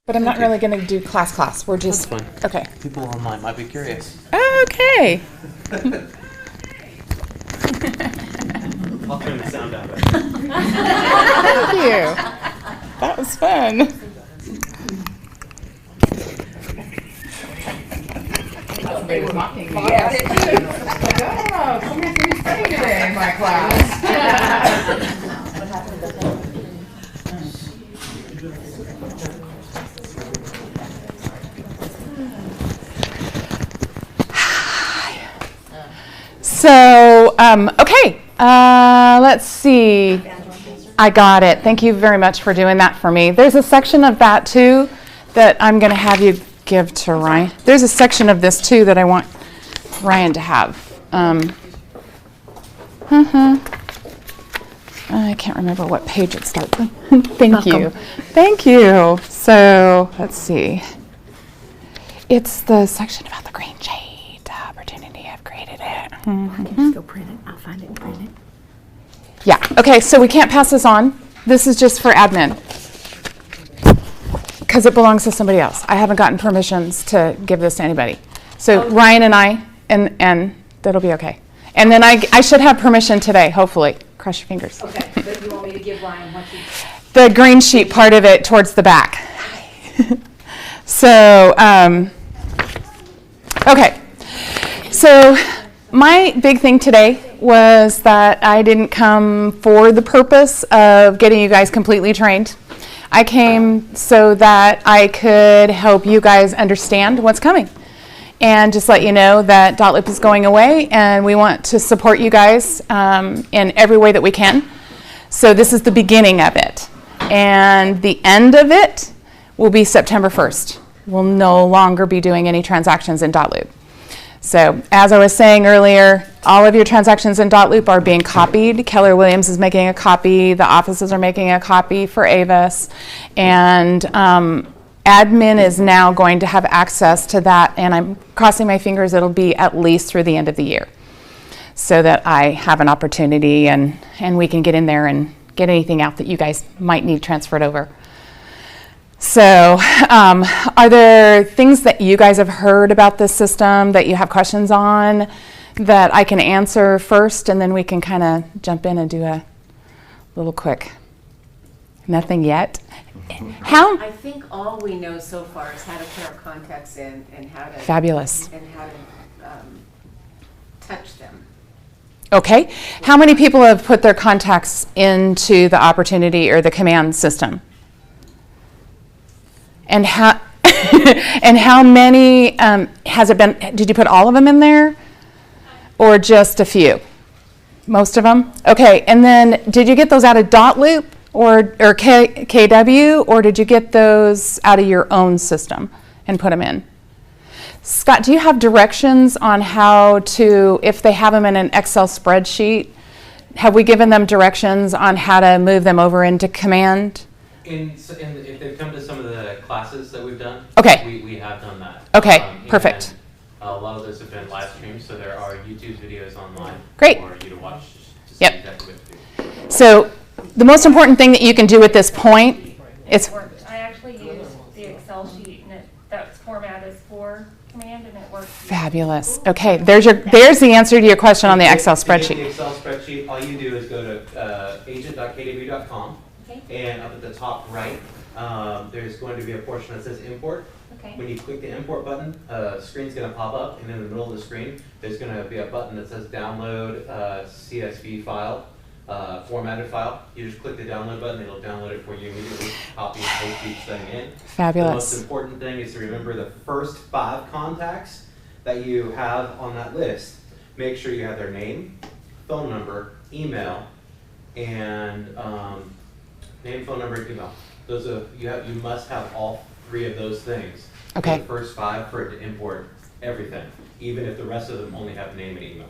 But I'm not really going to do class. We're just... That's fine. Okay. People online might be curious. Okay. I'll turn the sound down. Thank you. That was fun. Somebody was mocking me. Yeah, I did too. Like, oh, somebody's going to be studying today in my class. So, okay, let's see. I got it. Thank you very much for doing that for me. There's a section of that, too, that I'm going to have you give to Ryan. There's a section of this, too, that I want Ryan to have. I can't remember what page it starts on. Thank you. Thank you. So, let's see. It's the section about the green shade opportunity. I've created it. I can just go print it. I'll find it and print it. Yeah. Okay, so we can't pass this on. This is just for admin because it belongs to somebody else. I haven't gotten permissions to give this to anybody. So Ryan and I, and that'll be okay. And then I should have permission today, hopefully. Cross your fingers. Okay, but you want me to give Ryan what you... The green sheet part of it towards the back. So, okay. So my big thing today was that I didn't come for the purpose of getting you guys completely trained. I came so that I could help you guys understand what's coming and just let you know that Dotloop is going away and we want to support you guys in every way that we can. So this is the beginning of it. And the end of it will be September 1st. We'll no longer be doing any transactions in Dotloop. So as I was saying earlier, all of your transactions in Dotloop are being copied. Keller Williams is making a copy. The offices are making a copy for Avis. And admin is now going to have access to that. And I'm crossing my fingers it'll be at least through the end of the year so that I have an opportunity and we can get in there and get anything out that you guys might need transferred over. So are there things that you guys have heard about this system that you have questions on that I can answer first, and then we can kind of jump in and do a little quick? Nothing yet? How? I think all we know so far is how to put our contacts in and how to... Fabulous. And how to touch them. Okay. How many people have put their contacts into the opportunity or the command system? And how and how many has it been? Did you put all of them in there, or just a few? Most of them. Okay. And then did you get those out of Dotloop or KW, or did you get those out of your own system and put them in? Scott, do you have directions on how to, if they have them in an Excel spreadsheet, have we given them directions on how to move them over into command? If they've come to some of the classes that we've done, okay, we have done that. Okay, perfect. A lot of those have been live streamed, so there are YouTube videos online Great. for you to watch to see exactly what to do. So the most important thing that you can do at this point is... I actually use the Excel sheet, and that format is for command, and it works. Fabulous. Okay, there's the answer to your question on the Excel spreadsheet. The Excel spreadsheet, all you do is go to agent.kw.com. And up at the top right, there's going to be a portion that says import. Okay. When you click the import button, screen's going to pop up, and in the middle of the screen, there's going to be a button that says download CSV file, formatted file. You just click the download button, it'll download it for you immediately, copy and paste each thing in. Fabulous. The most important thing is to remember the first 5 contacts that you have on that list. Make sure you have their name, phone number, email, and name, phone number, and email. Those are you must have all 3 of those things. Okay. The first 5 for it to import everything, even if the rest of them only have name and email.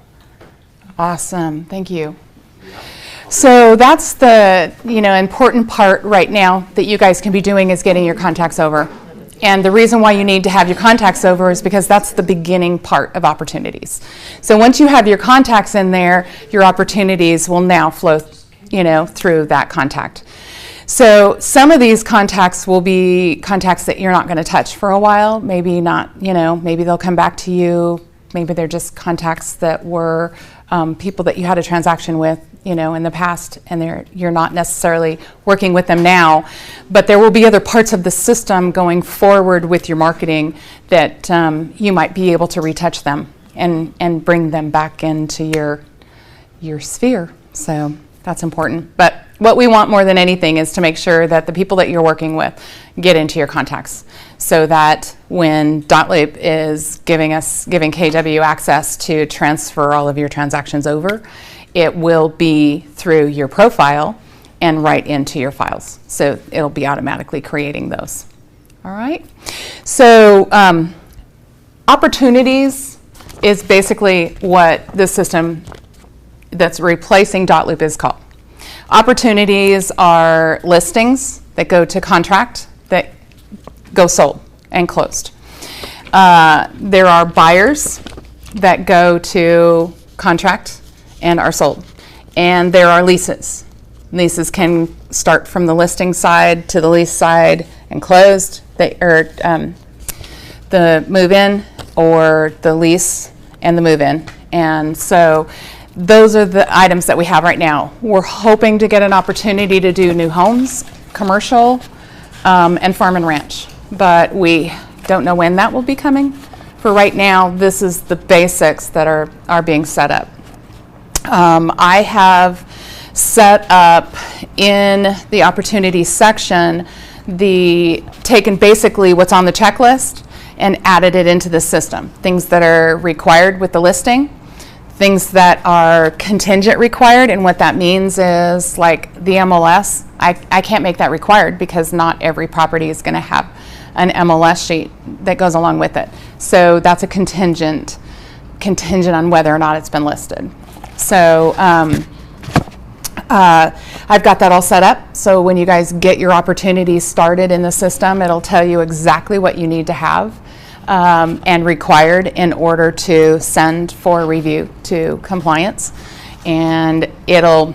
Awesome. Thank you. Yeah. So that's the important part right now that you guys can be doing is getting your contacts over. And the reason why you need to have your contacts over is because that's the beginning part of opportunities. So once you have your contacts in there, your opportunities will now flow through that contact. So some of these contacts will be contacts that you're not going to touch for a while. Maybe not, maybe they'll come back to you. Maybe they're just contacts that were people that you had a transaction with, in the past, and you're not necessarily working with them now. But there will be other parts of the system going forward with your marketing that you might be able to retouch them and bring them back into your sphere. So that's important. But what we want more than anything is to make sure that the people that you're working with get into your contacts, so that when .loop is giving KW access to transfer all of your transactions over, it will be through your profile and right into your files. So it'll be automatically creating those. All right. So opportunities is basically what this system that's replacing .loop is called. Opportunities are listings that go to contract that go sold and closed. There are buyers that go to contract and are sold. And there are leases. Leases can start from the listing side to the lease side and closed, the move-in, or the lease and the move-in. And so those are the items that we have right now. We're hoping to get an opportunity to do new homes, commercial, and farm and ranch. But we don't know when that will be coming. For right now, this is the basics that are being set up. I have set up in the opportunity section taken basically what's on the checklist and added it into the system. Things that are required with the listing, things that are contingent required, and what that means is like the MLS, I can't make that required because not every property is going to have an MLS sheet that goes along with it. So that's a contingent on whether or not it's been listed. So I've got that all set up. So when you guys get your opportunities started in the system, it'll tell you exactly what you need to have and required in order to send for review to compliance. And it'll,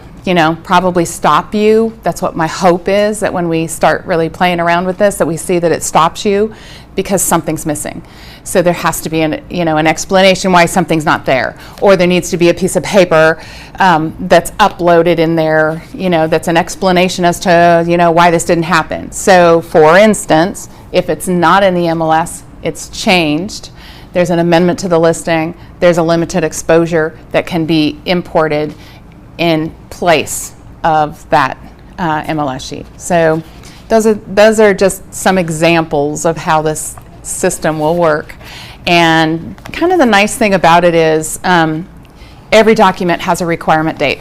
probably stop you. That's what my hope is, that when we start really playing around with this, that we see that it stops you because something's missing. So there has to be an explanation why something's not there, or there needs to be a piece of paper that's uploaded in there, that's an explanation as to, why this didn't happen. So for instance, if it's not in the MLS, it's changed. There's an amendment to the listing. There's a limited exposure that can be imported in place of that MLS sheet. So those are just some examples of how this system will work. And kind of the nice thing about it is every document has a requirement date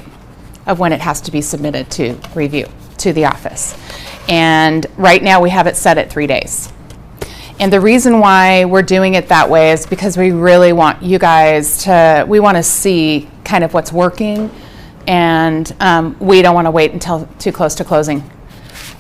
of when it has to be submitted to review to the office. And right now we have it set at 3 days. And the reason why we're doing it that way is because we really want you guys we want to see kind of what's working, and we don't want to wait until too close to closing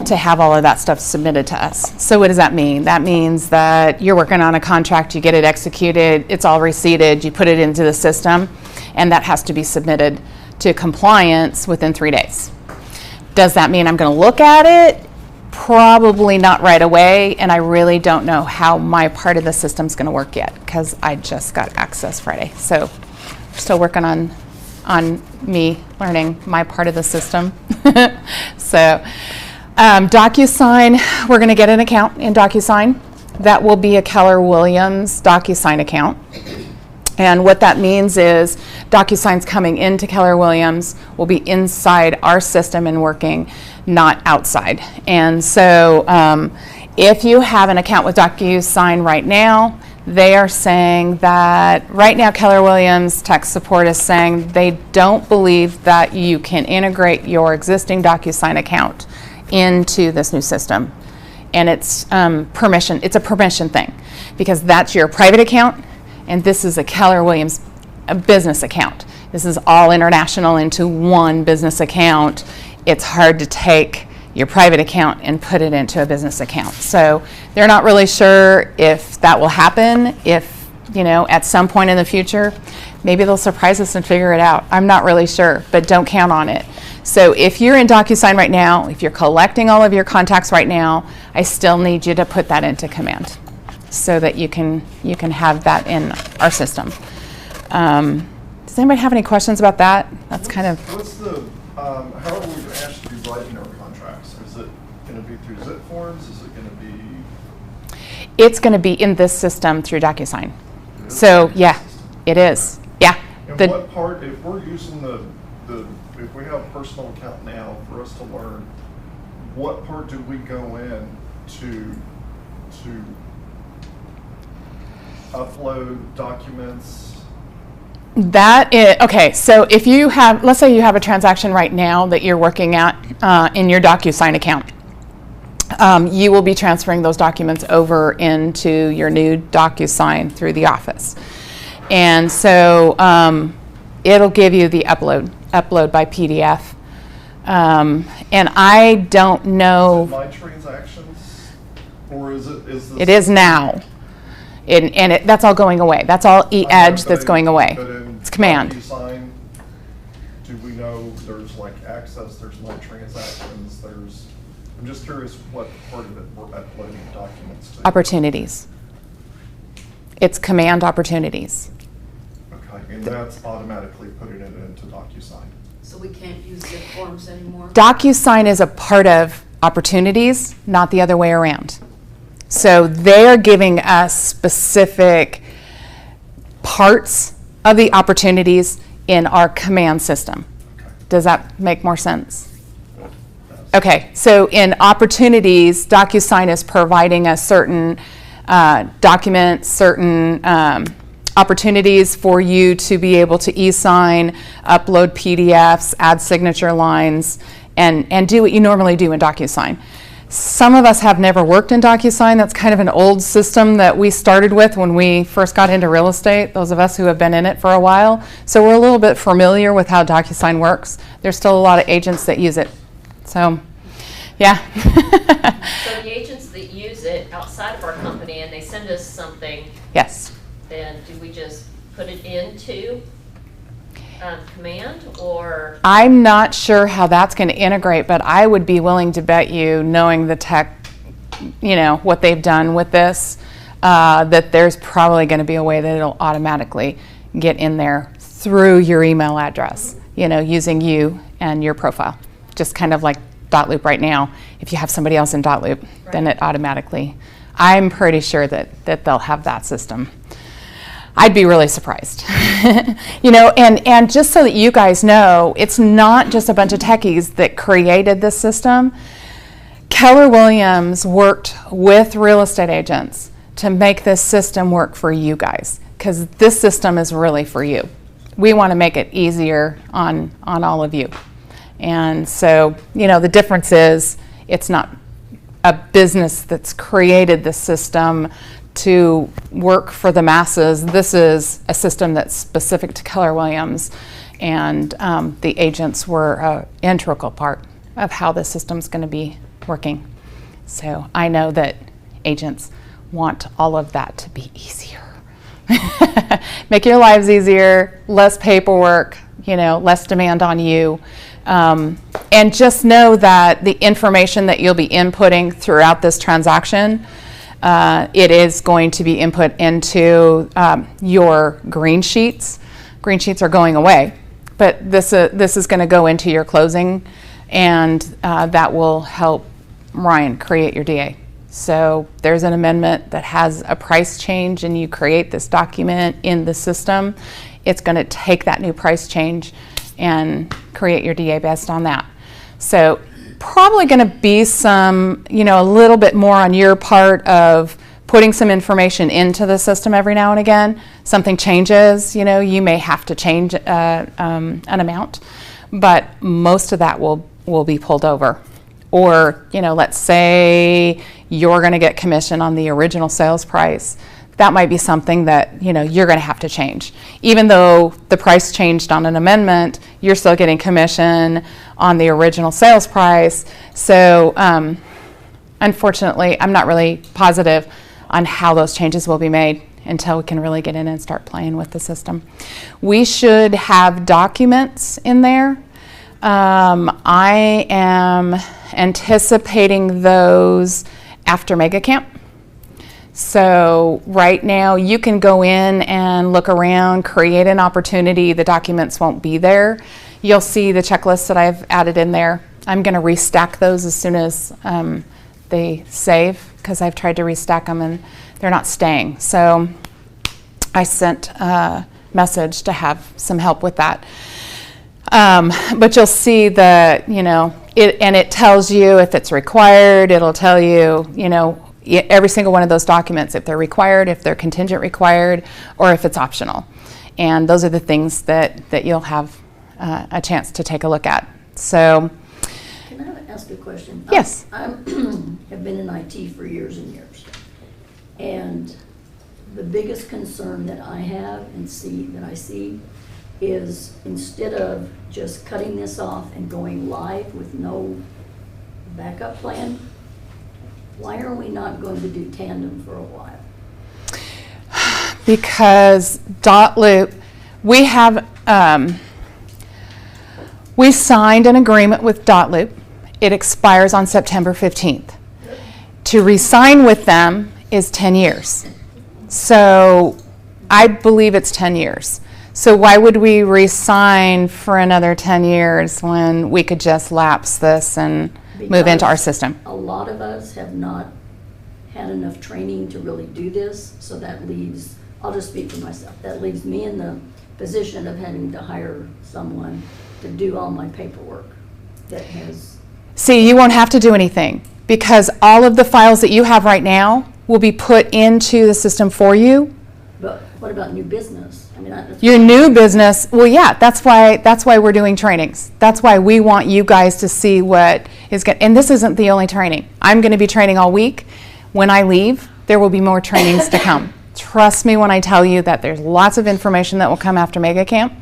to have all of that stuff submitted to us. So what does that mean? That means that you're working on a contract, you get it executed, it's all receipted, you put it into the system, and that has to be submitted to compliance within 3 days. Does that mean I'm going to look at it? Probably not right away, and I really don't know how my part of the system's going to work yet because I just got access Friday. So still working on me learning my part of the system. So DocuSign, we're going to get an account in DocuSign. That will be a Keller Williams DocuSign account. And what that means is DocuSign's coming into Keller Williams, will be inside our system and working, not outside. And so if you have an account with DocuSign right now, they are saying that right now Keller Williams tech support is saying they don't believe that you can integrate your existing DocuSign account into this new system. And it's permission. It's a permission thing because that's your private account. And this is a Keller Williams business account. This is all international into one business account. It's hard to take your private account and put it into a business account. So they're not really sure if that will happen, if, at some point in the future. maybe they'll surprise us and figure it out. I'm not really sure, but don't count on it. So if you're in DocuSign right now, if you're collecting all of your contacts right now, I still need you to put that into Command so that you can have that in our system. Does anybody have any questions about that? That's kind of... What's the, how are we actually writing our contracts? Is it going to be through zip forms? Is it going to be? It's going to be in this system through DocuSign. So yeah, it is. Yeah. And what part, if we're using if we have a personal account now, for us to learn, what part do we go in to upload documents? That is, okay, so if you have, let's say you have a transaction right now that you're working at in your DocuSign account. You will be transferring those documents over into your new DocuSign through the office. And so it'll give you the upload by PDF. And I don't know. Is it my transactions? Or is it? It is now. And that's all going away. That's all e-edge that's going away. It's Command. DocuSign, do we know there's like access, there's no transactions, I'm just curious what part of it we're uploading documents to. Opportunities. It's Command opportunities. Okay, and that's automatically putting it into DocuSign. So we can't use zip forms anymore? DocuSign is a part of opportunities, not the other way around. So they're giving us specific parts of the opportunities in our Command system. Okay. Does that make more sense? Okay, so in opportunities, DocuSign is providing us certain documents, certain opportunities for you to be able to e-sign, upload PDFs, add signature lines, and do what you normally do in DocuSign. Some of us have never worked in DocuSign. That's kind of an old system that we started with when we first got into real estate, those of us who have been in it for a while. So we're a little bit familiar with how DocuSign works. There's still a lot of agents that use it. So, yeah. So the agents that use it outside of our company and they send us something, Yes. then do we just put it into Command, or? I'm not sure how that's going to integrate, but I would be willing to bet you, knowing the tech, what they've done with this, that there's probably going to be a way that it'll automatically get in there through your email address, using you and your profile. Just kind of like Dotloop right now. If you have somebody else in Dotloop, then it automatically, I'm pretty sure that they'll have that system. I'd be really surprised. And just so that you guys know, it's not just a bunch of techies that created this system. Keller Williams worked with real estate agents to make this system work for you guys, because this system is really for you. We want to make it easier on all of you. And so, the difference is it's not a business that's created this system to work for the masses. This is a system that's specific to Keller Williams, and the agents were an integral part of how the system's going to be working. So I know that agents want all of that to be easier. Make your lives easier, less paperwork, less demand on you. And just know that the information that you'll be inputting throughout this transaction, it is going to be input into your green sheets. Green sheets are going away, but this is going to go into your closing, and that will help Ryan create your DA. So there's an amendment that has a price change, and you create this document in the system. It's going to take that new price change and create your DA based on that. So probably going to be some, a little bit more on your part of putting some information into the system every now and again. Something changes, you may have to change an amount, but most of that will be pulled over. Or, let's say you're going to get commission on the original sales price. That might be something that, you're going to have to change. Even though the price changed on an amendment, you're still getting commission on the original sales price. So, unfortunately, I'm not really positive on how those changes will be made. until we can really get in and start playing with the system. We should have documents in there. I am anticipating those after Mega Camp. So right now you can go in and look around, create an opportunity. The documents won't be there. You'll see the checklists that I've added in there. I'm going to restack those as soon as they save, because I've tried to restack them and they're not staying. So I sent a message to have some help with that. But you'll see that, it tells you if it's required. It'll tell you, every single one of those documents, if they're required, if they're contingent required, or if it's optional. And those are the things that you'll have a chance to take a look at. So, Can I ask a question? Yes. I have been in IT for years and years. And the biggest concern that I have and I see is, instead of just cutting this off and going live with no backup plan, why are we not going to do Tandem for a while? because .loop, we have, we signed an agreement with .loop. It expires on September 15th. To re-sign with them is 10 years. So I believe it's 10 years. So why would we re-sign for another 10 years when we could just lapse this and move into our system? A lot of us have not had enough training to really do this, so that leaves, I'll just speak for myself, that leaves me in the position of having to hire someone to do all my paperwork that has... See, you won't have to do anything, because all of the files that you have right now will be put into the system for you. But what about new business? I mean, Your new business, well, yeah, that's why we're doing trainings. That's why we want you guys to see what is good. And this isn't the only training. I'm going to be training all week. When I leave, there will be more trainings to come. Trust me when I tell you that there's lots of information that will come after Mega Camp.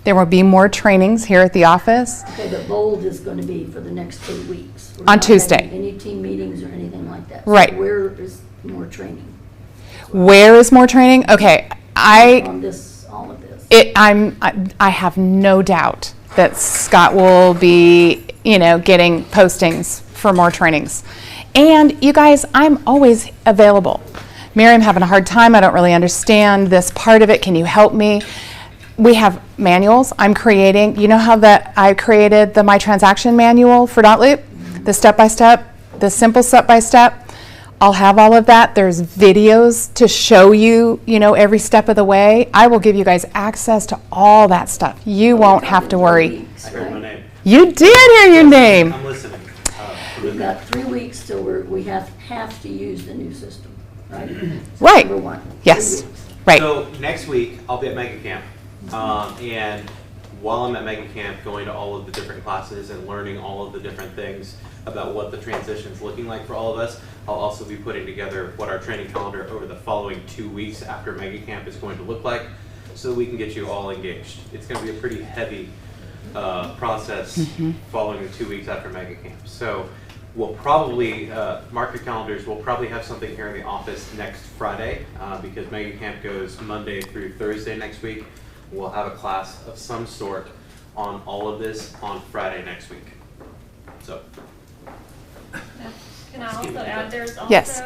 There will be more trainings here at the office. Okay, but Bold is going to be for the next 2 weeks. We're On not Tuesday. having any team meetings or anything like that. Right. So where is more training Where is more training? Okay, on this, all of this? I have no doubt that Scott will be, getting postings for more trainings. And you guys, I'm always available. Mary, I'm having a hard time. I don't really understand this part of it. Can you help me? We have manuals I'm creating. You know how I created the My Transaction manual for .loop? The step-by-step, the simple step-by-step. I'll have all of that. There's videos to show you, every step of the way. I will give you guys access to all that stuff. You won't have to worry. I heard my name. You did hear your name. I'm listening. We've got 3 weeks till we have to use the new system, right? Right. September 1. Yes. 3 weeks. Right. So next week, I'll be at Mega Camp. And while I'm at Mega Camp, going to all of the different classes and learning all of the different things about what the transition's looking like for all of us, I'll also be putting together what our training calendar over the following 2 weeks after Mega Camp is going to look like, so that we can get you all engaged. It's going to be a pretty heavy process following the 2 weeks after Mega Camp. So we'll probably, mark your calendars, we'll probably have something here in the office next Friday, because Mega Camp goes Monday through Thursday next week. We'll have a class of some sort on all of this on Friday next week. So. Can I also add, there's also, Yes.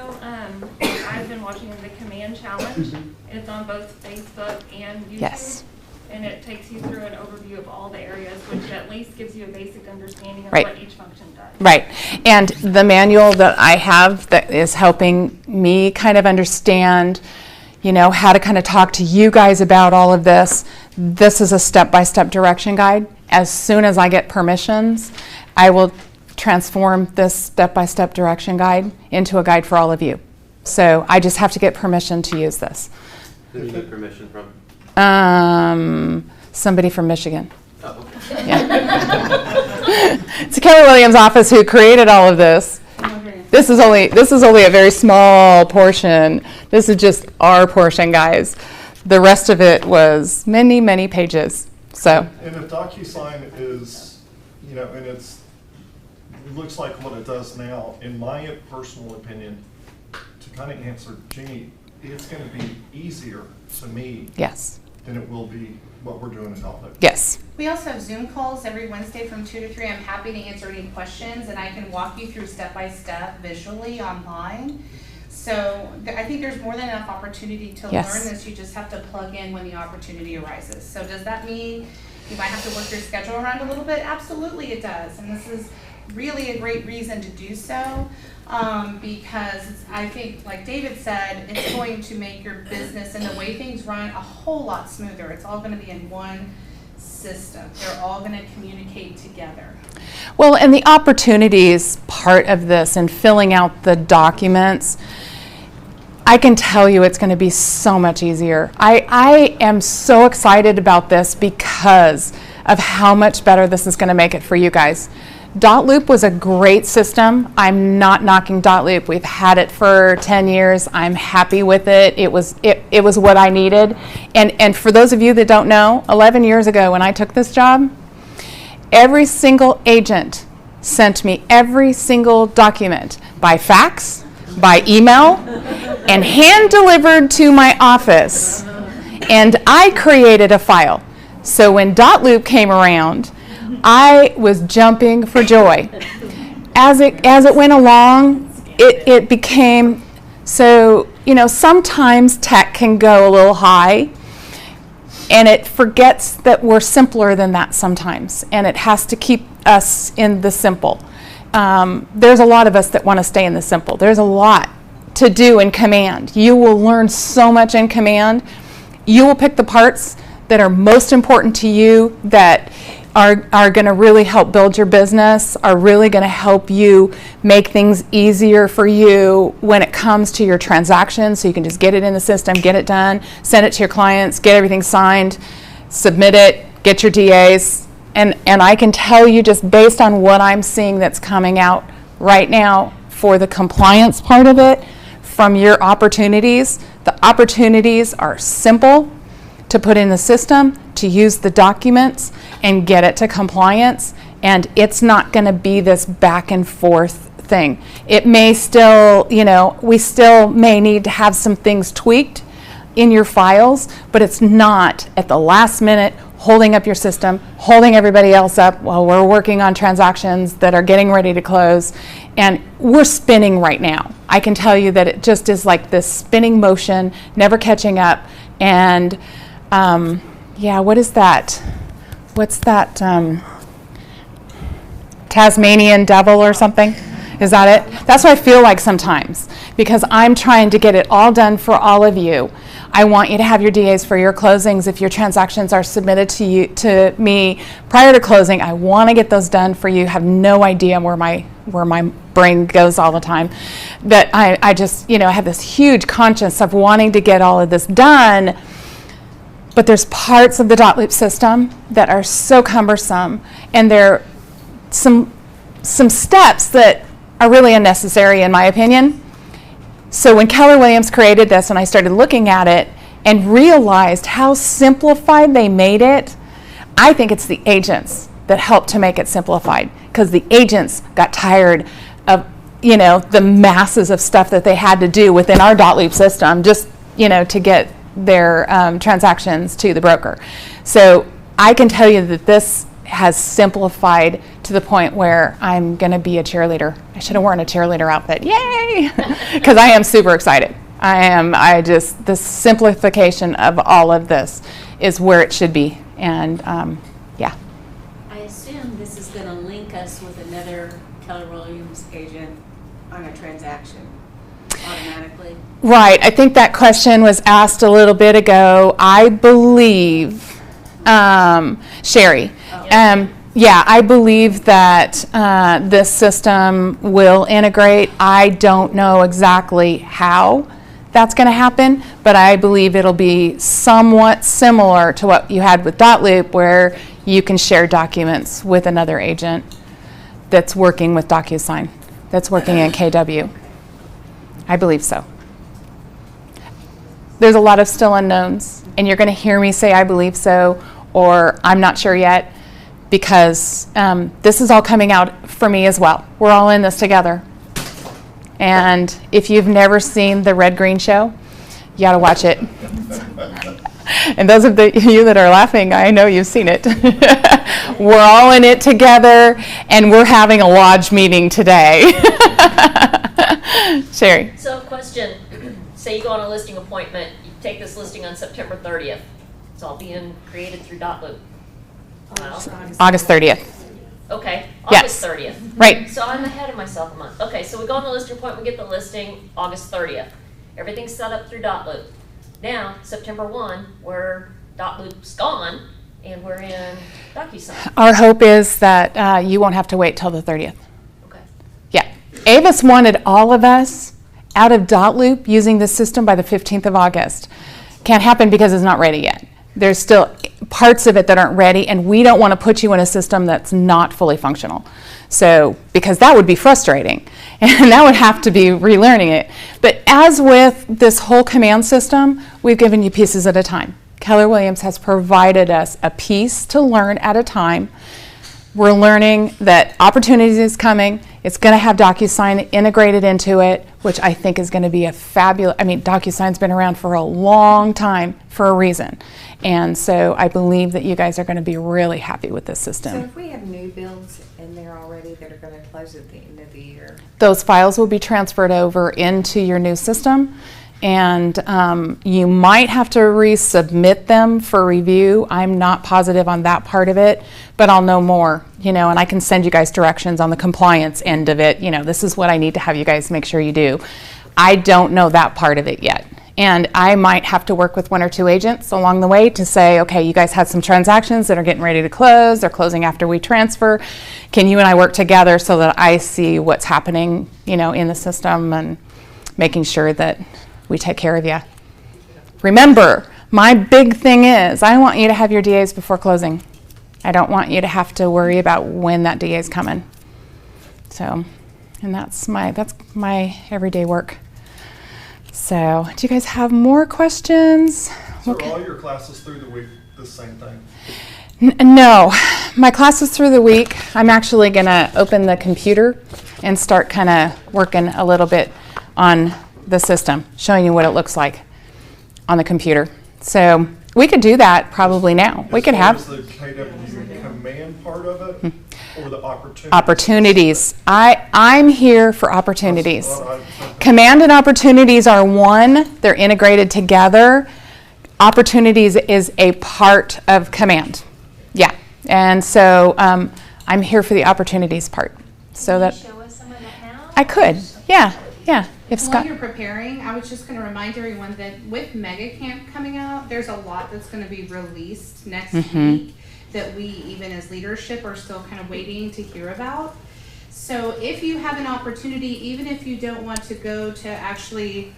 I've been watching the Command Challenge. It's on both Facebook and YouTube. Yes. And it takes you through an overview of all the areas, which at least gives you a basic understanding of Right. what each function does. Right. And the manual that I have that is helping me kind of understand, how to kind of talk to you guys about all of this. This is a step-by-step direction guide. As soon as I get permissions, I will transform this step-by-step direction guide into a guide for all of you. So I just have to get permission to use this. Who do you need permission from? Somebody from Michigan. Oh, okay. Yeah. It's Kelly Williams' office who created all of this. This is only a very small portion. This is just our portion, guys. The rest of it was many, many pages. So. And if DocuSign is, and it looks like what it does now, in my personal opinion, to kind of answer Jeannie, it's gonna be easier to me Yes. than it will be what we're doing in Outlook. Yes. We also have Zoom calls every Wednesday from 2 to 3. I'm happy to answer any questions, and I can walk you through step by step visually online. So I think there's more than enough opportunity to Yes. learn this. You just have to plug in when the opportunity arises. So does that mean you might have to work your schedule around a little bit? Absolutely it does. And this is really a great reason to do so, because I think, like David said, it's going to make your business and the way things run a whole lot smoother. It's all going to be in one system. They're all going to communicate together. Well, and the opportunities part of this and filling out the documents, I can tell you it's going to be so much easier. I am so excited about this because of how much better this is going to make it for you guys. Dotloop was a great system. I'm not knocking Dotloop. We've had it for 10 years. I'm happy with it. It was what I needed. And for those of you that don't know, 11 years ago when I took this job, every single agent sent me every single document by fax, by email, and hand delivered to my office. And I created a file. So when Dotloop came around, I was jumping for joy. As it went along, it became, so, sometimes tech can go a little high, and it forgets that we're simpler than that sometimes, and it has to keep us in the simple. There's a lot of us that want to stay in the simple. There's a lot to do in Command. You will learn so much in Command. You will pick the parts that are most important to you, that are going to really help build your business, are really going to help you make things easier for you when it comes to your transactions, so you can just get it in the system, get it done, send it to your clients, get everything signed, submit it, get your DAs. And I can tell you, just based on what I'm seeing that's coming out right now for the compliance part of it, from your opportunities, the opportunities are simple to put in the system, to use the documents and get it to compliance, and it's not going to be this back and forth thing. It may still, we still may need to have some things tweaked in your files, but it's not at the last minute holding up your system, holding everybody else up while we're working on transactions that are getting ready to close, and we're spinning right now. I can tell you that it just is like this spinning motion, never catching up, and what is that? What's that? Tasmanian devil or something? Is that it? That's what I feel like sometimes, because I'm trying to get it all done for all of you. I want you to have your DAs for your closings. If your transactions are submitted to me prior to closing, I want to get those done for you. Have no idea where my brain goes all the time. But I just, I have this huge conscience of wanting to get all of this done. But there's parts of the Dotloop system that are so cumbersome, and there are some steps that are really unnecessary, in my opinion. So when Keller Williams created this, and I started looking at it and realized how simplified they made it, I think it's the agents that helped to make it simplified, because the agents got tired of, the masses of stuff that they had to do within our Dotloop system just, to get their transactions to the broker. So I can tell you that this has simplified to the point where I'm going to be a cheerleader. I should have worn a cheerleader outfit. Yay! Because I am super excited. The simplification of all of this is where it should be. And I assume this is going to link us with another Keller Williams agent on a transaction automatically. Right. I think that question was asked a little bit ago. I believe, Sherry, I believe that this system will integrate. I don't know exactly how that's going to happen, but I believe it'll be somewhat similar to what you had with Dotloop, where you can share documents with another agent that's working with DocuSign, that's working in KW. I believe so. There's a lot of still unknowns, and you're going to hear me say I believe so, or I'm not sure yet, because this is all coming out for me as well. We're all in this together. And if you've never seen the Red Green Show, You ought to watch it. And those of you that are laughing, I know you've seen it. We're all in it together, and we're having a lodge meeting today. Sherry. So question, say you go on a listing appointment, you take this listing on September 30th. It's all being created through .loop. August 30th. Okay, Yes. August 30th. Right. So I'm ahead of myself a month. Okay, so we go on the listing appointment, get the listing August 30th. Everything's set up through .loop. Now, September 1, where .loop's gone, and we're in DocuSign. Our hope is that you won't have to wait till the 30th. Okay. Yeah. Avis wanted all of us out of .loop using the system by the 15th of August. Can't happen because it's not ready yet. There's still parts of it that aren't ready, and we don't want to put you in a system that's not fully functional. So, because that would be frustrating, and that would have to be relearning it. But as with this whole command system, we've given you pieces at a time. Keller Williams has provided us a piece to learn at a time. We're learning that opportunities is coming. It's going to have DocuSign integrated into it, which I think is going to be a fabulous, DocuSign's been around for a long time for a reason. And so I believe that you guys are going to be really happy with this So system. if we have new builds in there already that are going to close at the end of the year, Those files will be transferred over into your new system, and you might have to resubmit them for review. I'm not positive on that part of it, but I'll know more, and I can send you guys directions on the compliance end of it. This is what I need to have you guys make sure you do. I don't know that part of it yet. And I might have to work with one or two agents along the way to say, okay, you guys had some transactions that are getting ready to close. They're closing after we transfer. Can you and I work together so that I see what's happening, in the system and making sure that we take care of you. Remember, my big thing is I want you to have your DAs before closing. I don't want you to have to worry about when that DA is coming. So, and that's my everyday work. So, do you guys have more questions? So are all your classes through the week the same thing? No, my classes through the week, I'm actually going to open the computer and start kind of working a little bit on the system, showing you what it looks like on the computer. So we could do that probably now. We could have the KW command part of it, or the opportunities? opportunities. I'm here for opportunities. That's what I- Command and opportunities are one. They're integrated together. Opportunities is a part of command. Yeah, and so I'm here for the opportunities part. So Can you that show us some of that now? I could. Yeah. If While Scott. you're preparing, I was just gonna remind everyone that with Mega Camp coming out, there's a lot that's gonna be released next week that we, even as leadership, are still kind of waiting to hear about. So if you have an opportunity, even if you don't want to go to actually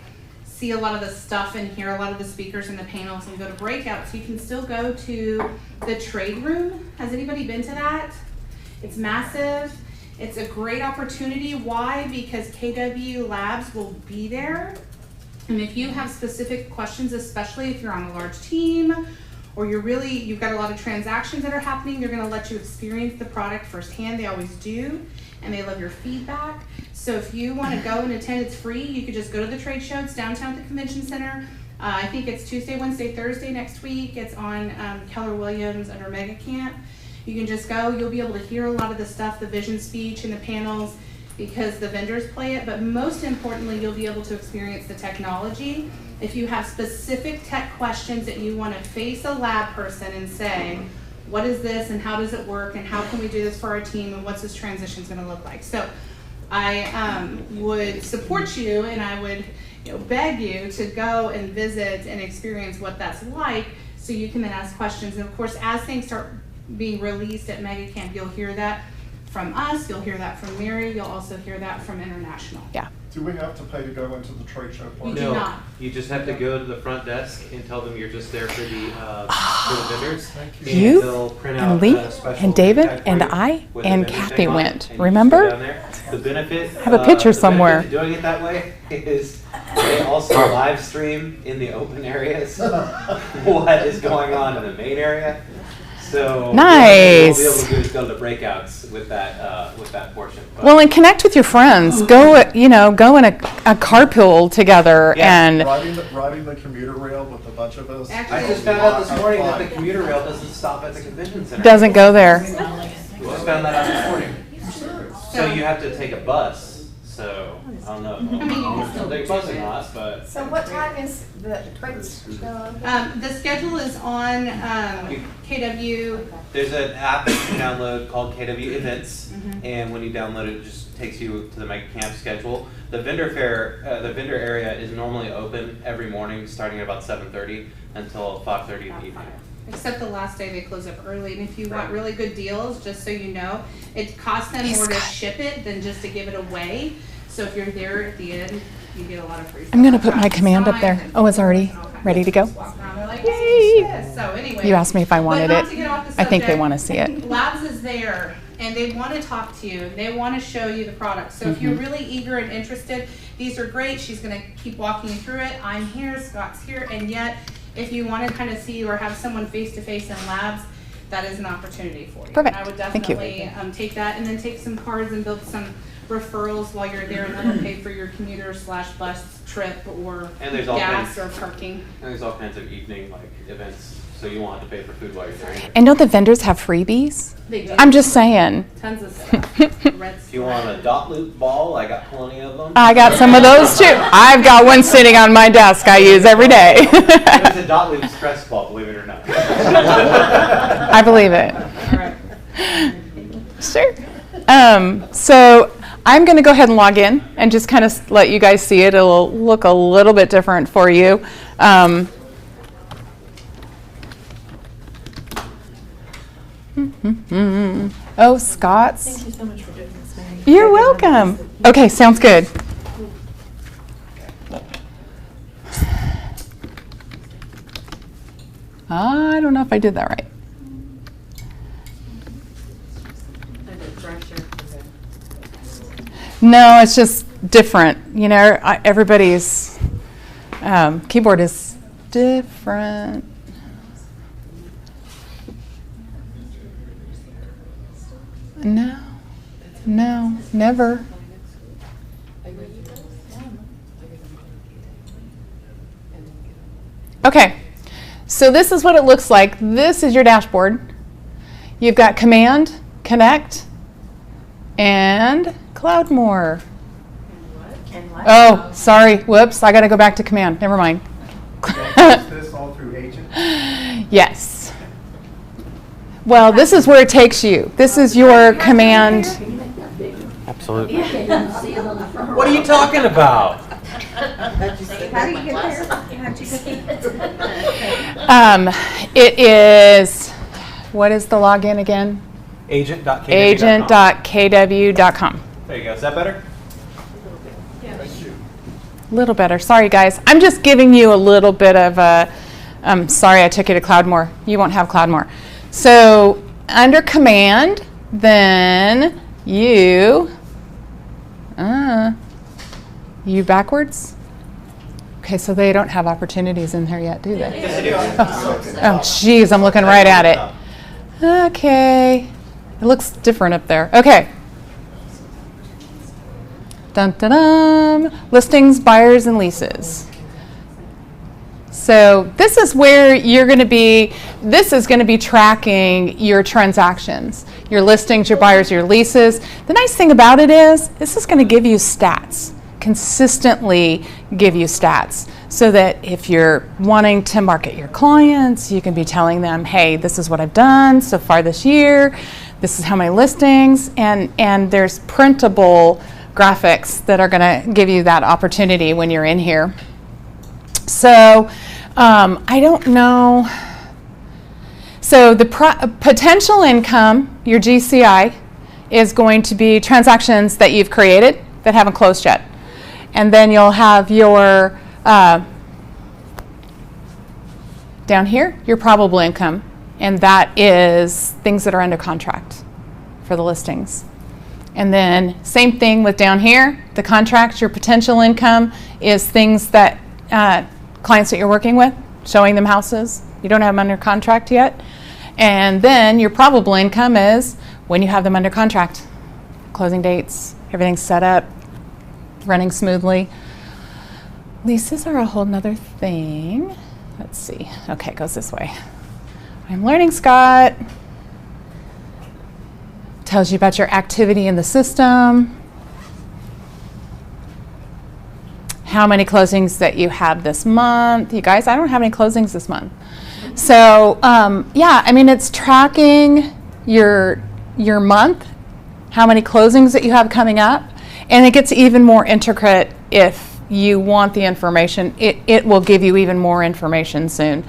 see a lot of the stuff and hear a lot of the speakers and the panels and go to breakouts, you can still go to the trade room. Has anybody been to that? It's massive. It's a great opportunity. Why? Because KW Labs will be there. And if you have specific questions, especially if you're on a large team or you've got a lot of transactions that are happening, they're going to let you experience the product firsthand. They always do. And they love your feedback. So if you want to go and attend, it's free. You could just go to the trade show. It's downtown at the convention center. I think it's Tuesday, Wednesday, Thursday next week. It's on Keller Williams under Mega Camp. You can just go. You'll be able to hear a lot of the stuff, the vision speech and the panels, because the vendors play it. But most importantly, you'll be able to experience the technology. If you have specific tech questions that you want to face a lab person and say, what is this and how does it work and how can we do this for our team and what's this transition going to look like? So I would support you, and I would beg you to go and visit and experience what that's like, so you can then ask questions. And of course, as things start being released at Mega Camp, you'll hear that from us, you'll hear that from Mary, you'll also hear that from International. Yeah. Do we have to pay to go into the trade show part? You do No, not. you just have to go to the front desk and tell them you're just there for the vendors. Thank And You they'll print and out Lee a special and David tag for and you I with the and vendor Kathy tag on it, went. and you Remember? just go down there. The benefit. Have a picture the benefit somewhere. of doing it that way is they also live stream in the open areas what is going on in the main area. So Nice. what we'll be able to do is go to the breakouts with that portion. But Well, and connect with your friends. Go in a carpool together Yeah. and Riding the commuter rail with a bunch of us. Actually, I just found out this morning that the commuter rail doesn't stop at the convention center. doesn't go there. We just found that out this morning. So you have to take a bus. So I don't know. I mean, you can still They're busing us, but So what time is the rates? The schedule is on KW. there's an app that you can download called KW Events, Mhm. and when you download it, it just takes you to the mega camp schedule. The vendor vendor area is normally open every morning, starting at about 7:30 until 5:30 in the evening. Except the last day they close up early, and if you want Right. really good deals, just so you know, it costs them more to ship it than just to give it away. So if you're there at the end, you get a lot of free stuff. I'm going to put my command up there. Oh, it's already ready to go. Walk around, they're like, Yay. "What's this?" So anyway. You asked me if I wanted but not it. to get off the I think they subject, want to see it. Labs is there, and they want to talk to you. They want to show you the product. So if you're Mm-hmm. really eager and interested, these are great. She's going to keep walking you through it. I'm here, Scott's here, and yet, if you want to kind of see or have someone face to face in Labs, that is an opportunity for you. Perfect. I would Thank you. definitely take that, and then take some cards and build some referrals while you're there, and that'll pay for your commuter/bus trip or And there's all gas kinds- or parking. And there's all kinds of evening events, so you won't have to pay for food while you're there. And don't the vendors have freebies? They do. I'm just saying. Tons of stuff. Red If you want a dot loop ball, I got plenty of them. I got some of those too. I've got one sitting on my desk I use every day. It's a dot loop stress ball, believe it or not. I believe it. All right. Sure. So I'm going to go ahead and log in and just kind of let you guys see it. It'll look a little bit different for you. Oh, Scott's. Thank you so much for doing this, Mary. You're welcome. Okay, sounds good. I don't know if I did that right. No, it's just different. You know, everybody's keyboard is different. No, never. Okay, so this is what it looks like. This is your dashboard. You've got Command, Connect, and Cloudmore. Oh, sorry. Whoops, I got to go back to Command. Never mind. Is this all through agent? Yes. Well, this is where it takes you. This is your Command. Can you make that bigger? Absolutely. I can't even see it on the front. What are you talking about? How do you get there? How'd you get there? It is, what is the login again? Agent.kw.com. Agent.kw.com. There you go. Is that better? A little better. Sorry, guys. I'm just giving you a little bit of a, sorry I took you to Cloudmore. You won't have Cloudmore. So under Command, then you backwards? Okay, so they don't have opportunities in there yet, do they? Oh, geez, I'm looking right at it. Okay. It looks different up there. Okay. Dun, dun, dun. Listings, buyers, and leases. So this is where you're going to be, this is going to be tracking your transactions, your listings, your buyers, your leases. The nice thing about it is this is going to give you stats, consistently give you stats, so that if you're wanting to market your clients, you can be telling them, hey, this is what I've done so far this year, this is how many listings, and there's printable graphics that are going to give you that opportunity when you're in here. So I don't know. So the potential income, your GCI, is going to be transactions that you've created that haven't closed yet. And then you'll have your, down here, your probable income. And that is things that are under contract for the listings. And then same thing with down here, the contracts, your potential income is things that clients that you're working with, showing them houses. You don't have them under contract yet. And then your probable income is when you have them under contract. Closing dates, everything's set up, running smoothly. Leases are a whole nother thing. Let's see. Okay, it goes this way. I'm learning, Scott. Tells you about your activity in the system. How many closings that you have this month. You guys, I don't have any closings this month. So, yeah, I mean, it's tracking your month, how many closings that you have coming up, and it gets even more intricate if you want the information. It will give you even more information soon.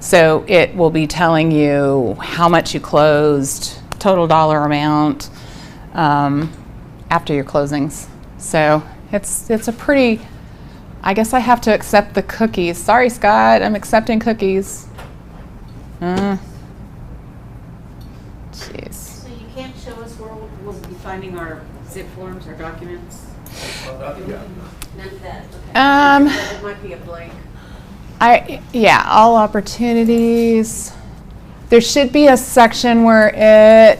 So it will be telling you how much you closed, total dollar amount, after your closings. So it's a pretty, I guess I have to accept the cookies. Sorry, Scott, I'm accepting cookies. Jeez. So you can't show us where we'll be finding our zip forms or documents? Yeah. None of that, okay. It might be a blank. Yeah, all opportunities. There should be a section where it,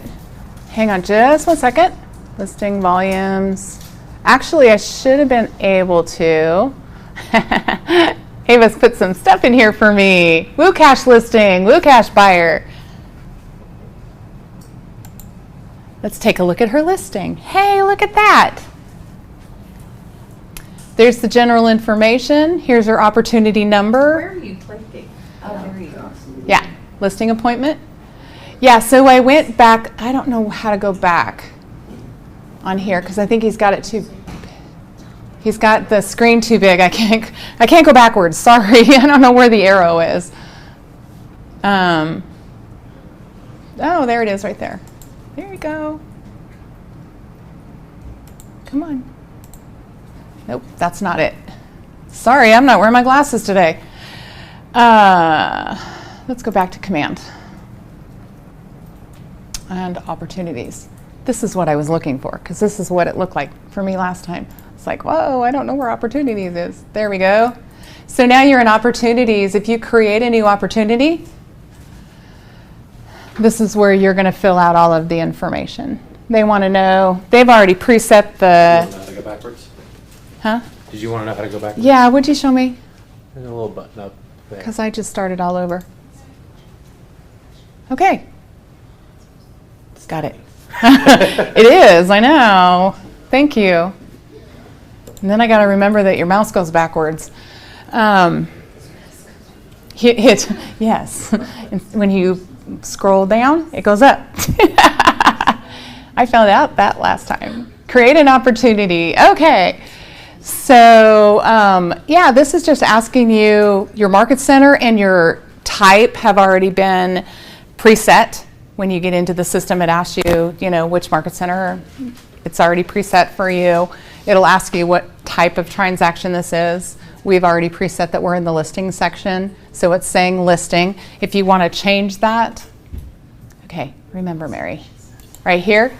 hang on just 1 second. Listing volumes. Actually, I should have been able to. Ava's put some stuff in here for me. Woo Cash listing, Woo Cash buyer. Let's take a look at her listing. Hey, look at that. There's the general information. Here's her opportunity number. Where are you clicking? Oh, there you go. Yeah, listing appointment. Yeah, so I went back. I don't know how to go back on here because I think he's got it too. He's got the screen too big. I can't go backwards. Sorry, I don't know where the arrow is. Oh, there it is, right there. There you go. Come on. Nope, that's not it. Sorry, I'm not wearing my glasses today. Let's go back to command. And opportunities. This is what I was looking for, because this is what it looked like for me last time. It's like, whoa, I don't know where opportunities is. There we go. So now you're in opportunities. If you create a new opportunity, this is where you're going to fill out all of the information. They want to know, they've already preset the... You want to know how to go backwards? Huh? Did you want to know how to go backwards? Yeah, would you show me? There's a little button up there. Because I just started all over. Okay. Got it. It is, I know. Thank you. And then I got to remember that your mouse goes backwards. Yes. When you scroll down, it goes up. I found out that last time. Create an opportunity. Okay. So, yeah, this is just asking you, your market center and your type have already been preset. When you get into the system, it asks you, which market center. It's already preset for you. It'll ask you what type of transaction this is. We've already preset that we're in the listing section, so it's saying listing. If you want to change that, okay, remember, Mary, right here,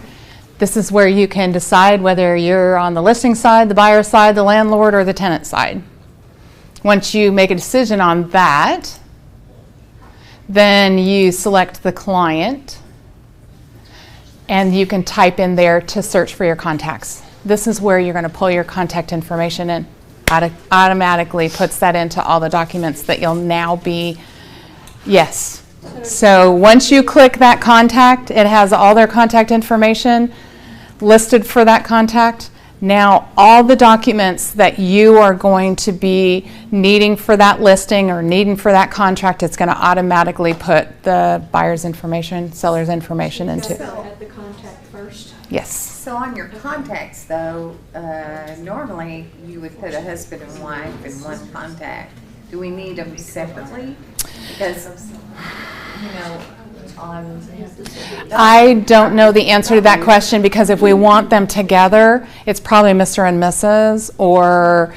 this is where you can decide whether you're on the listing side, the buyer side, the landlord, or the tenant side. Once you make a decision on that, then you select the client, and you can type in there to search for your contacts. This is where you're going to pull your contact information in. Automatically puts that into all the documents that you'll now be, yes. So once you click that contact, it has all their contact information listed for that contact. Now all the documents that you are going to be needing for that listing or needing for that contract, it's going to automatically put the buyer's information, seller's information into. Add the contact first. Yes. So on your contacts though, normally you would put a husband and wife in one contact. Do we need them separately? Because, on... I don't know the answer to that question, because if we want them together, it's probably Mr. and Mrs. or,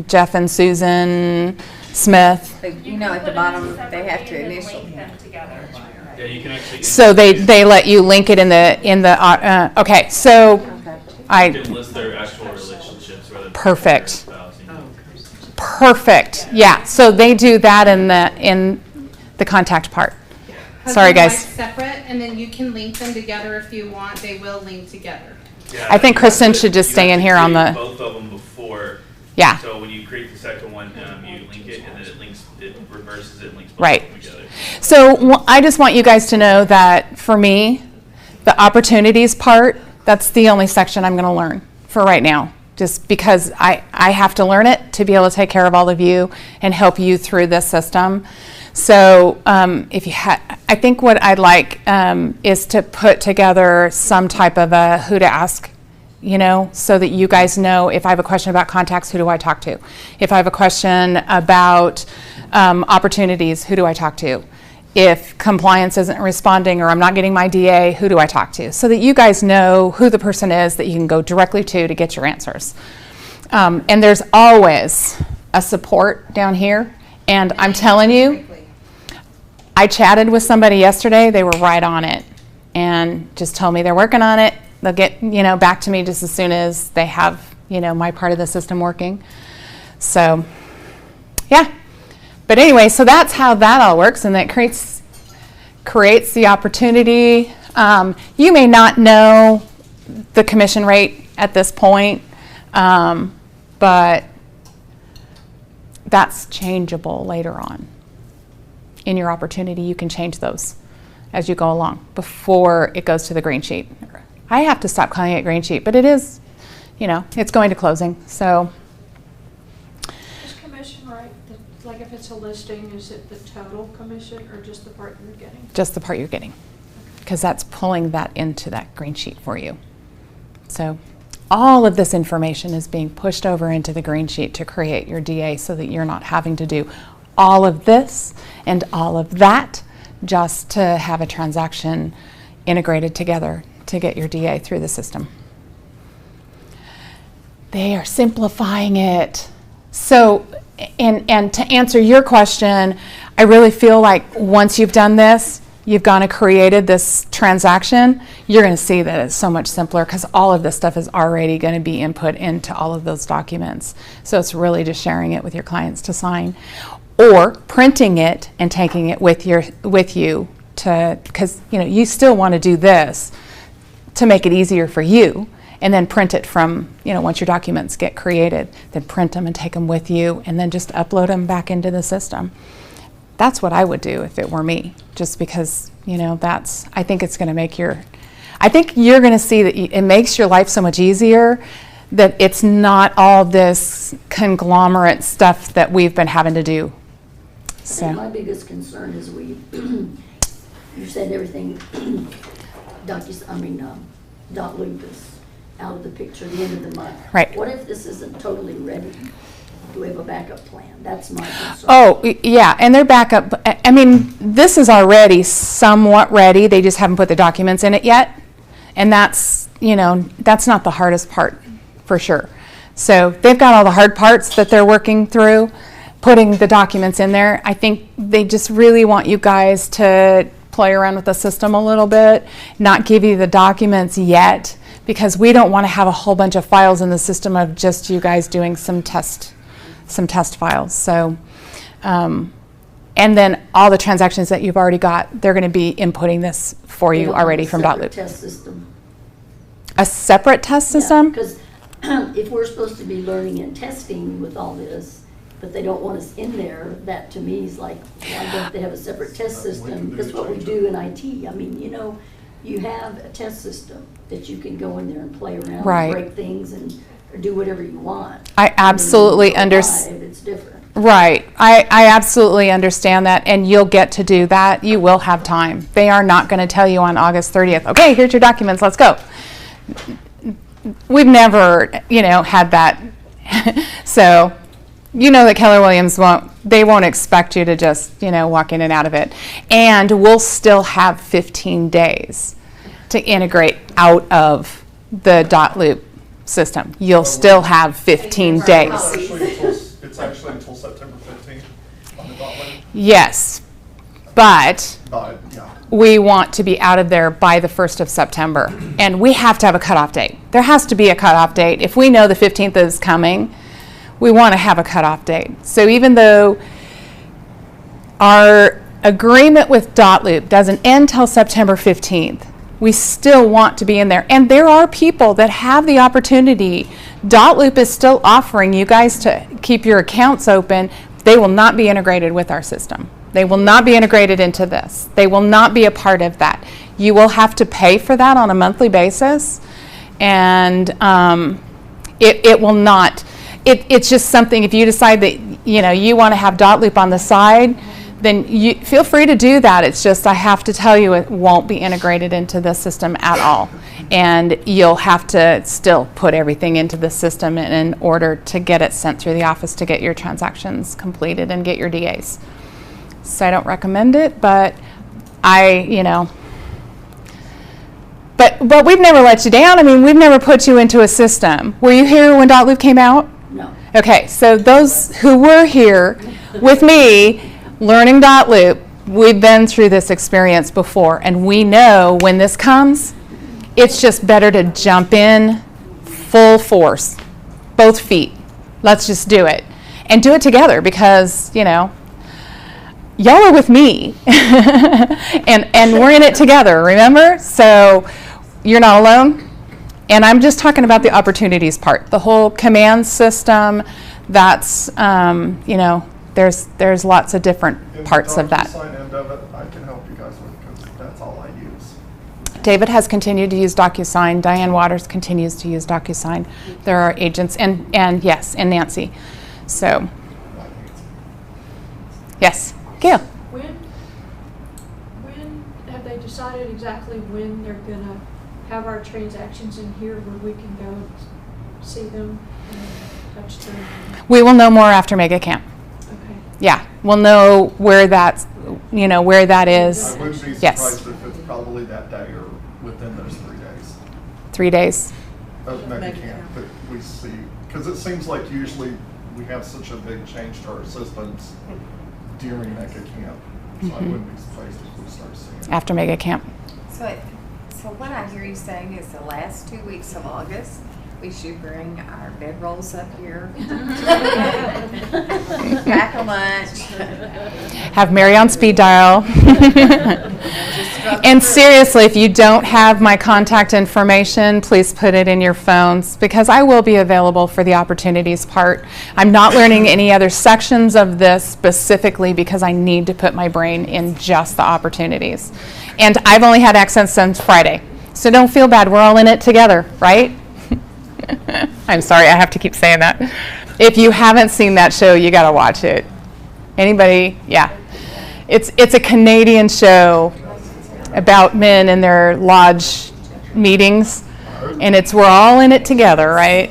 Jeff and Susan Smith. But, at the bottom, they have to initial. Link them together. Yeah, you can actually. So they let you link it in the okay. So You can list their actual relationships rather than Perfect. their spouse, Perfect. Yeah. So they do that in the contact part. Husband Sorry, and guys. wife separate, and then you can link them together if you want. They will link together. Yeah, I think you Kristen have to- should just you stay have in to here on create the- both of them before. Yeah. So when you create the second one, you link it, and then it links, it reverses it and links both Right. of them together. So I just want you guys to know that for me, the opportunities part, that's the only section I'm going to learn for right now, just because I have to learn it to be able to take care of all of you and help you through this system. So if you I think what I'd like is to put together some type of a who to ask, you know, so that you guys know if I have a question about contacts, who do I talk to? If I have a question about opportunities, who do I talk to? If compliance isn't responding or I'm not getting my DA, who do I talk to? So that you guys know who the person is that you can go directly to get your answers. And there's always a support down here. And I'm telling you, I chatted with somebody yesterday, they were right on it and just told me they're working on it. They'll get, you know, back to me just as soon as they have, you know, my part of the system working. So, yeah. But anyway, so that's how that all works, and that creates the opportunity. You may not know the commission rate at this point, but that's changeable later on. In your opportunity, you can change those as you go along before it goes to the green sheet. I have to stop calling it green sheet, but it is, you know, it's going to closing. So, Is commission right? Like if it's a listing, is it the total commission or just the part you're getting? just the part you're getting, because that's pulling that into that green sheet for you. So all of this information is being pushed over into the green sheet to create your DA so that you're not having to do all of this and all of that just to have a transaction integrated together to get your DA through the system. They are simplifying it. So, and to answer your question, I really feel like once you've done this, you've gone and created this transaction, you're going to see that it's so much simpler because all of this stuff is already going to be input into all of those documents. So it's really just sharing it with your clients to sign, or printing it and taking it with you to, because you know you still want to do this to make it easier for you, and then print it from, you know, once your documents get created, then print them and take them with you and then just upload them back into the system. That's what I would do if it were me, just because, you know, I think it's going to make I think you're going to see that it makes your life so much easier, that it's not all this conglomerate stuff that we've been having to do. So My biggest concern is you said everything, .loop is out of the picture at the end of the month. Right. What if this isn't totally ready? Do we have a backup plan? That's my concern. Oh, yeah, and their backup, I mean, this is already somewhat ready, they just haven't put the documents in it yet. And that's, you know, that's not the hardest part, for sure. So they've got all the hard parts that they're working through, putting the documents in there. I think they just really want you guys to play around with the system a little bit, not give you the documents yet, because we don't want to have a whole bunch of files in the system of just you guys doing some test files. So, and then all the transactions that you've already got, they're going to be inputting this for you already from Separate .loop. test system. A separate test system? Because if we're supposed to be learning and testing with all this, but they don't want us in there, that to me is like, why don't they have a separate test system? That's what we do in IT. I mean, you know, you have a test system that you can go in there and play around, Right. and break things and or do whatever you want. I absolutely understand. It's different. Right. I absolutely understand that, and you'll get to do that. You will have time. They are not going to tell you on August 30th, okay, here's your documents, let's go. We've never, you know, had that. So, you know that Keller Williams won't expect you to just, you know, walk in and out of it. And we'll still have 15 days to integrate out of the .loop system. You'll still have 15 days. It's actually until September 15th on the .loop. Yes, but Yeah. we want to be out of there by the 1st of September. And we have to have a cutoff date. There has to be a cutoff date. If we know the 15th is coming, we want to have a cutoff date. So even though our agreement with dotloop doesn't end till September 15th, we still want to be in there. And there are people that have the opportunity. dotloop is still offering you guys to keep your accounts open. They will not be integrated with our system. They will not be integrated into this. They will not be a part of that. You will have to pay for that on a monthly basis, and it will not. It's just something, if you decide that you want to have dotloop on the side, then you feel free to do that. It's just, I have to tell you, it won't be integrated into the system at all. And you'll have to still put everything into the system in order to get it sent through the office to get your transactions completed and get your DAs. So I don't recommend it, but but we've never let you down. I mean, we've never put you into a system. Were you here when dotloop came out? No. Okay, so those who were here with me learning dotloop, we've been through this experience before, and we know when this comes, it's just better to jump in full force, both feet. Let's just do it. And do it together, because, y'all are with me, and we're in it together, remember? So you're not alone. And I'm just talking about the opportunities part. The whole command system, that's, there's lots of different parts of that. DocuSign end of it, I can help you guys with, because that's all I use. David has continued to use DocuSign. Diane Waters continues to use DocuSign. There are agents, and yes, and Nancy. So, yes. Gail. When have they decided exactly when they're gonna have our transactions in here where we can go and see them and touch them? We will know more after Mega Camp. Okay. Yeah, we'll know where that's, where that is. I wouldn't be Yes. surprised if it's probably that day or within those 3 days. 3 days. Of Mega Camp that we see, because it seems like usually we have such a big change to our systems during Mega Camp. So I wouldn't be surprised if we start seeing it. After Mega Camp. So what I hear you saying is the last 2 weeks of August, we should bring our bedrolls up here. Pack a lunch. Have Mary on speed dial. And seriously, if you don't have my contact information, please put it in your phones, because I will be available for the opportunities part. I'm not learning any other sections of this specifically because I need to put my brain in just the opportunities. And I've only had access since Friday. So don't feel bad. We're all in it together, right? I'm sorry, I have to keep saying that. If you haven't seen that show, you got to watch it. Anybody? Yeah. It's a Canadian show about men in their lodge meetings, and we're all in it together, right?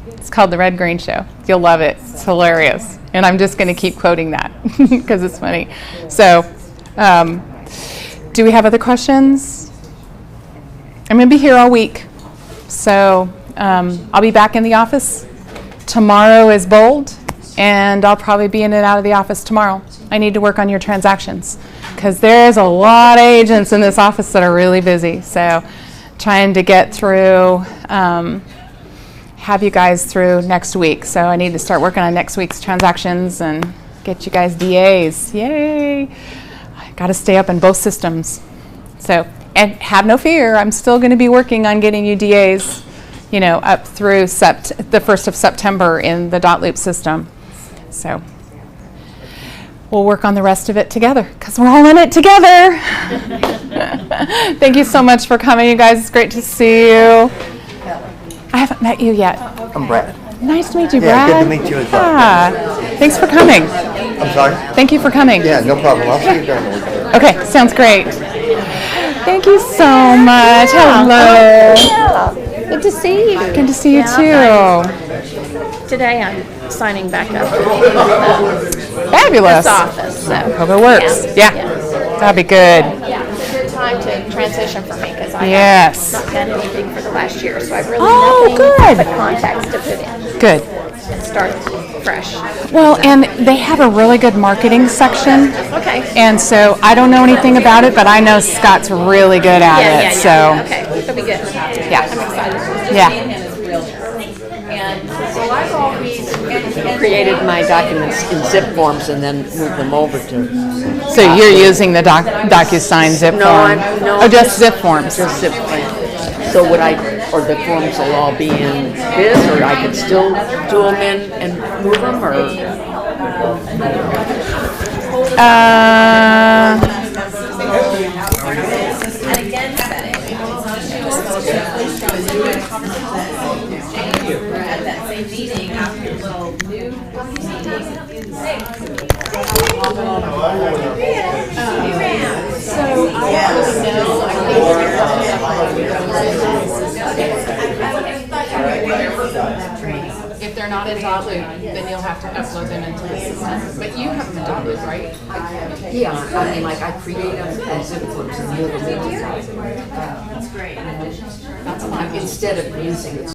It's called The Red Green Show. You'll love it. It's hilarious. And I'm just going to keep quoting that because it's funny. So, do we have other questions? I'm going to be here all week. So I'll be back in the office. Tomorrow is bold, and I'll probably be in and out of the office tomorrow. I need to work on your transactions because there's a lot of agents in this office that are really busy. So trying to get through, have you guys through next week. So I need to start working on next week's transactions and get you guys DAs. Yay! I got to stay up in both systems. So, and have no fear, I'm still going to be working on getting you DAs, up through the 1st of September in the dotloop system. So we'll work on the rest of it together because we're all in it together. Thank you so much for coming, you guys. It's great to see you. I haven't met you yet. I'm Brad. Nice to meet you, Brad. Yeah, good to meet you as well. Yeah. Thanks for coming. I'm sorry? Thank you for coming. Yeah, no problem. I'll see you during the weekend. Okay, sounds great. Thank you so much. Hello. Good to see you. Good to see you too. Today I'm signing back up Fabulous. this office. So. Hope it works. Yeah. That'd be good. Yeah, it's a good time to transition for me because I Yes. have not done anything for the last year, so I've really nothing good. but contacts to put in. Good. And start fresh. Well, and they have a really good marketing section. Okay. And so I don't know anything about it, but I know Scott's really good at it. So Okay, that'll be good. yeah. I'm excited. Yeah. And so I've always. Created my documents in zip forms and then moved them over to. So you're using the DocuSign zip No, form? no. Oh, just zip forms? Just zip forms. So would I, or the forms will all be in this, or I could still do them in and move them, or? And again, set it. At that same meeting, after your little new If they're not in DocuSign, then you'll have to upload them into the system. But you have them in DocuSign, right? Yeah, I mean, like I create them as zip forms and move them into. That's great. Instead of using it.